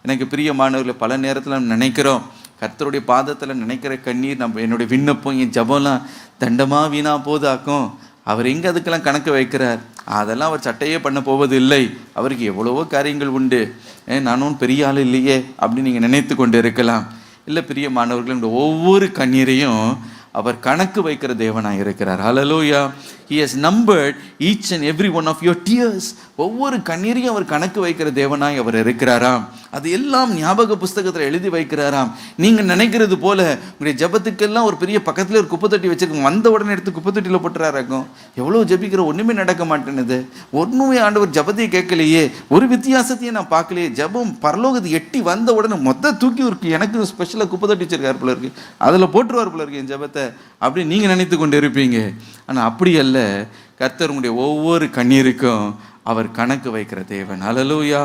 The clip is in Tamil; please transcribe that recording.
எனக்கு பிரியமானவர்களை, பல நேரத்தில் நம்ம நினைக்கிறோம், கர்த்தருடைய பாதத்தில் நினைக்கிற கண்ணீர், நம்ம என்னுடைய விண்ணப்பம், என் ஜபம்லாம் தண்டமாக வீணாக போதாக்கும். அவர் எங்கே அதுக்கெல்லாம் கணக்கு வைக்கிறார்? அதெல்லாம் அவர் சட்டையே பண்ண போவது இல்லை. அவருக்கு எவ்வளவோ காரியங்கள் உண்டு, நானும் பெரிய ஆள் இல்லையே அப்படின்னு நீங்கள் நினைத்து கொண்டு இருக்கலாம். இல்லை பிரியமானவர்கள், இந்த ஒவ்வொரு கண்ணீரையும் அவர் கணக்கு வைக்கிற தேவனாக இருக்கிறார். ஹல்லேலூயா. He has numbered each and every one of your tears. ஒவ்வொரு கண்ணீரையும் அவர் கணக்கு வைக்கிற தேவனாய் அவர் இருக்கிறாராம். அது எல்லாம் ஞாபக புஸ்தகத்தில் எழுதி வைக்கிறாராம். நீங்கள் நினைக்கிறது போல உங்களுடைய ஜபத்துக்கெல்லாம் ஒரு பெரிய பக்கத்தில் ஒரு குப்பை தொட்டி வச்சுருக்கோம், வந்த உடனே எடுத்து குப்பை தொட்டியில் போட்டுறாருக்கும். எவ்வளோ ஜபிக்கிற ஒன்றுமே நடக்க மாட்டேனுது, ஒன்றுமே ஆண்டவர் ஜபத்தையே கேட்கலையே, ஒரு வித்தியாசத்தையும் நான் பார்க்கலையே. ஜபம் பரலோகத்தை எட்டி வந்த உடனே மொத்த தூக்கி இருக்கு, எனக்கு ஸ்பெஷலாக குப்பை தொட்டி வச்சிருக்காரு போல இருக்கு, அதில் போட்டுருவார் போல இருக்கு என் ஜபத்தை அப்படி நீங்கள் நினைத்து கொண்டு இருப்பீங்க. ஆனால் அப்படி அல்ல. கர்த்தர் உங்களுடைய ஒவ்வொரு கண்ணீருக்கும் அவர் கணக்கு வைக்கிற தேவன். ஹல்லேலூயா.